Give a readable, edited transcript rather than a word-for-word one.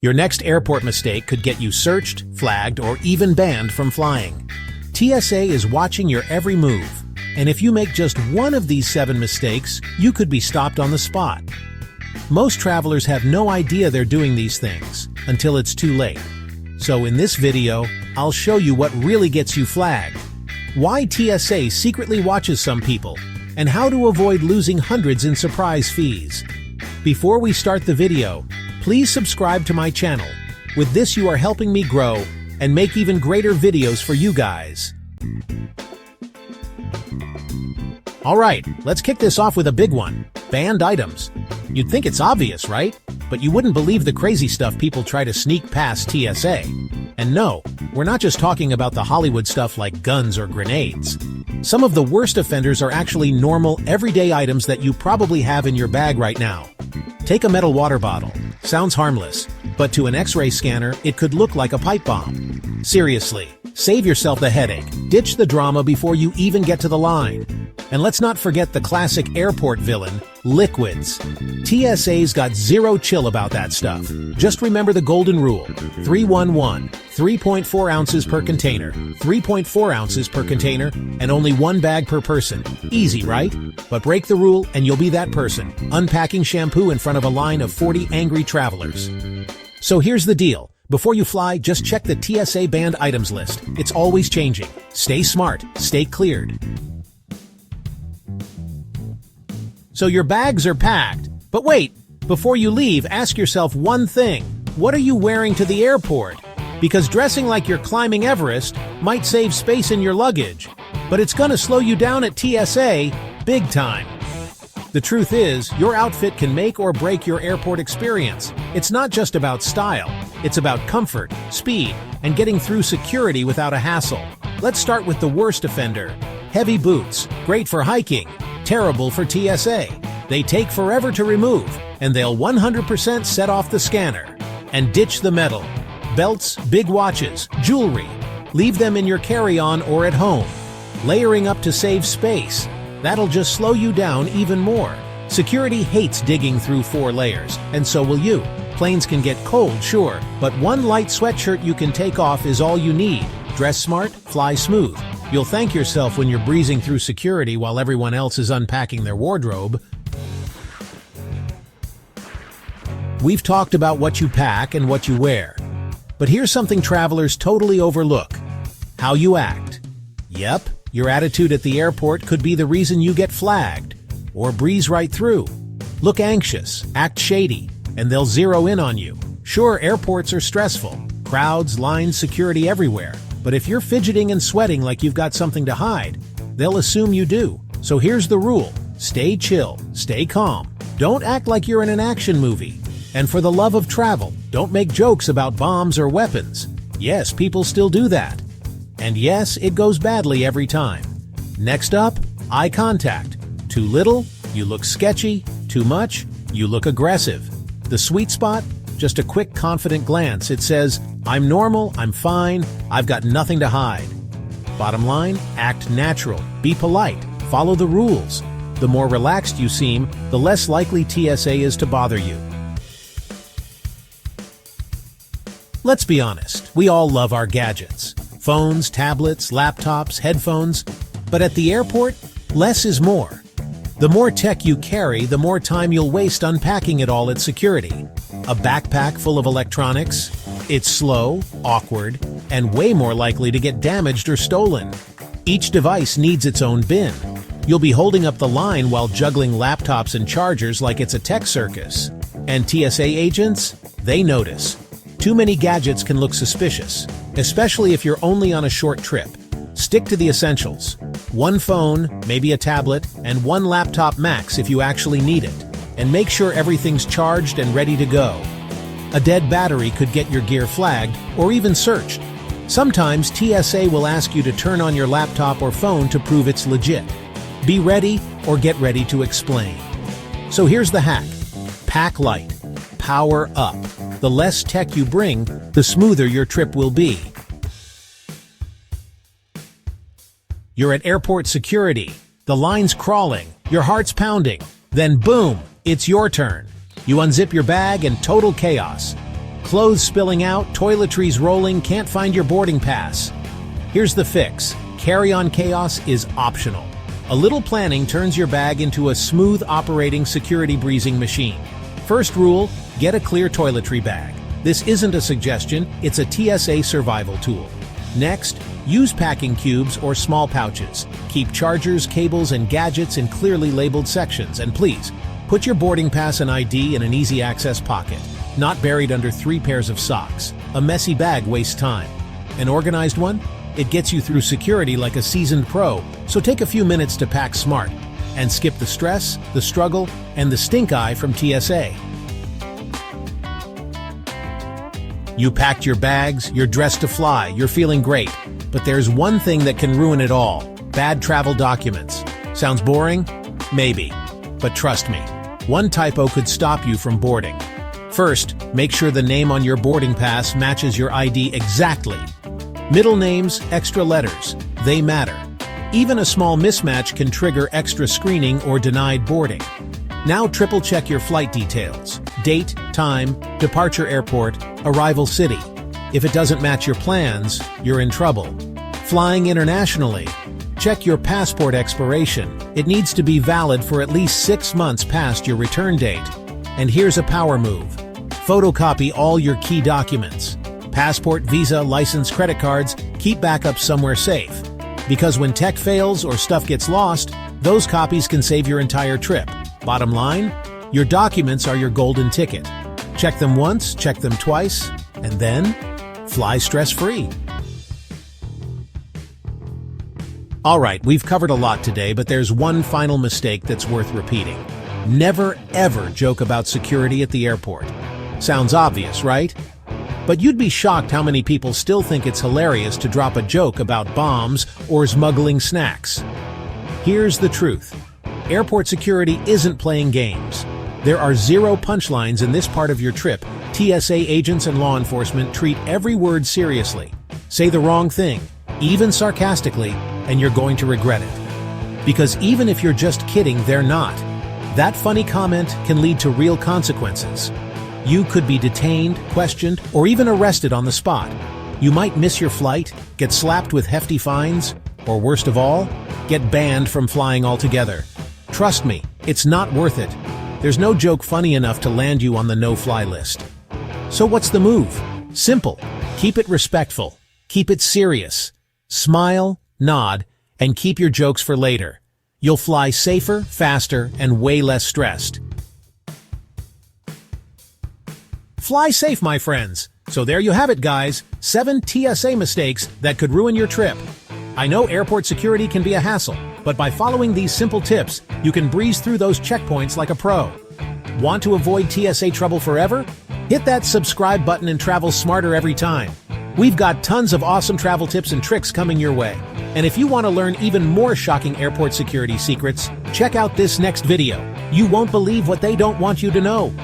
Your next airport mistake could get you searched, flagged, or even banned from flying. TSA is watching your every move, and if you make just one of these 7 mistakes, you could be stopped on the spot. Most travelers have no idea they're doing these things until it's too late. So in this video, I'll show you what really gets you flagged, why TSA secretly watches some people, and how to avoid losing hundreds in surprise fees. Before we start the video, please subscribe to my channel. With this, you are helping me grow and make even greater videos for you guys. Alright, let's kick this off with a big one. Banned items. You'd think it's obvious, right? But you wouldn't believe the crazy stuff people try to sneak past TSA. And no, we're not just talking about the Hollywood stuff like guns or grenades. Some of the worst offenders are actually normal, everyday items that you probably have in your bag right now. Take a metal water bottle. Sounds harmless, but to an X-ray scanner, it could look like a pipe bomb. Seriously, save yourself the headache. Ditch the drama before you even get to the line. And let's not forget the classic airport villain, liquids. TSA's got zero chill about that stuff. Just remember the golden rule. 311, 3.4 ounces per container, 3.4 ounces per container, and only 1 bag per person. Easy, right? But break the rule and you'll be that person, unpacking shampoo in front of a line of 40 angry travelers. So here's the deal. Before you fly, just check the TSA banned items list. It's always changing. Stay smart, stay cleared. So your bags are packed. But wait, before you leave, ask yourself one thing. What are you wearing to the airport? Because dressing like you're climbing Everest might save space in your luggage, but it's gonna slow you down at TSA big time. The truth is, your outfit can make or break your airport experience. It's not just about style, it's about comfort, speed, and getting through security without a hassle. Let's start with the worst offender. Heavy boots, great for hiking, terrible for TSA. They take forever to remove, and they'll 100% set off the scanner. And ditch the metal. Belts, big watches, jewelry. Leave them in your carry-on or at home. Layering up to save space. That'll just slow you down even more. Security hates digging through 4 layers, and so will you. Planes can get cold, sure, but one light sweatshirt you can take off is all you need. Dress smart, fly smooth. You'll thank yourself when you're breezing through security while everyone else is unpacking their wardrobe. We've talked about what you pack and what you wear. But here's something travelers totally overlook. How you act. Yep, your attitude at the airport could be the reason you get flagged. Or breeze right through. Look anxious, act shady, and they'll zero in on you. Sure, airports are stressful. Crowds, lines, security everywhere. But if you're fidgeting and sweating like you've got something to hide, they'll assume you do. So here's the rule. Stay chill, stay calm. Don't act like you're in an action movie. And for the love of travel, don't make jokes about bombs or weapons. Yes, people still do that. And yes, it goes badly every time. Next up, eye contact. Too little, you look sketchy. Too much, you look aggressive. The sweet spot? Just a quick, confident glance. It says, I'm normal, I'm fine, I've got nothing to hide. Bottom line, act natural, be polite, follow the rules. The more relaxed you seem, the less likely TSA is to bother you. Let's be honest, we all love our gadgets. Phones, tablets, laptops, headphones. But at the airport, less is more. The more tech you carry, the more time you'll waste unpacking it all at security. A backpack full of electronics? It's slow, awkward, and way more likely to get damaged or stolen. Each device needs its own bin. You'll be holding up the line while juggling laptops and chargers like it's a tech circus. And TSA agents? They notice. Too many gadgets can look suspicious, especially if you're only on a short trip. Stick to the essentials. 1 phone, maybe a tablet, and 1 laptop max if you actually need it. And make sure everything's charged and ready to go. A dead battery could get your gear flagged or even searched. Sometimes TSA will ask you to turn on your laptop or phone to prove it's legit. Be ready or get ready to explain. So here's the hack. Pack light. Power up. The less tech you bring, the smoother your trip will be. You're at airport security. The line's crawling. Your heart's pounding. Then boom, it's your turn. You unzip your bag and total chaos. Clothes spilling out, toiletries rolling, can't find your boarding pass. Here's the fix. Carry-on chaos is optional. A little planning turns your bag into a smooth operating security breezing machine. First rule, get a clear toiletry bag. This isn't a suggestion, it's a TSA survival tool. Next, use packing cubes or small pouches. Keep chargers, cables, and gadgets in clearly labeled sections. And please, put your boarding pass and ID in an easy access pocket, not buried under 3 pairs of socks. A messy bag wastes time. An organized one? It gets you through security like a seasoned pro, so take a few minutes to pack smart and skip the stress, the struggle, and the stink eye from TSA. You packed your bags, you're dressed to fly, you're feeling great. But there's one thing that can ruin it all: bad travel documents. Sounds boring? Maybe. But trust me, one typo could stop you from boarding. First, make sure the name on your boarding pass matches your ID exactly. Middle names, extra letters, they matter. Even a small mismatch can trigger extra screening or denied boarding. Now triple-check your flight details: date, time, departure airport, arrival city. If it doesn't match your plans, you're in trouble. Flying internationally, check your passport expiration. It needs to be valid for at least 6 months past your return date. And here's a power move. Photocopy all your key documents. Passport, visa, license, credit cards, keep backups somewhere safe. Because when tech fails or stuff gets lost, those copies can save your entire trip. Bottom line, your documents are your golden ticket. Check them once, check them twice, and then fly stress-free. All right, we've covered a lot today, but there's one final mistake that's worth repeating. Never, ever joke about security at the airport. Sounds obvious, right? But you'd be shocked how many people still think it's hilarious to drop a joke about bombs or smuggling snacks. Here's the truth. Airport security isn't playing games. There are 0 punchlines in this part of your trip. TSA agents and law enforcement treat every word seriously. Say the wrong thing, even sarcastically, and you're going to regret it. Because even if you're just kidding, they're not. That funny comment can lead to real consequences. You could be detained, questioned, or even arrested on the spot. You might miss your flight, get slapped with hefty fines, or worst of all, get banned from flying altogether. Trust me, it's not worth it. There's no joke funny enough to land you on the no-fly list. So what's the move? Simple. Keep it respectful. Keep it serious. Smile, nod, and keep your jokes for later. You'll fly safer, faster, and way less stressed. Fly safe, my friends. So there you have it, guys. 7 TSA mistakes that could ruin your trip. I know airport security can be a hassle, but by following these simple tips, you can breeze through those checkpoints like a pro. Want to avoid TSA trouble forever? Hit that subscribe button and travel smarter every time. We've got tons of awesome travel tips and tricks coming your way. And if you want to learn even more shocking airport security secrets, check out this next video. You won't believe what they don't want you to know.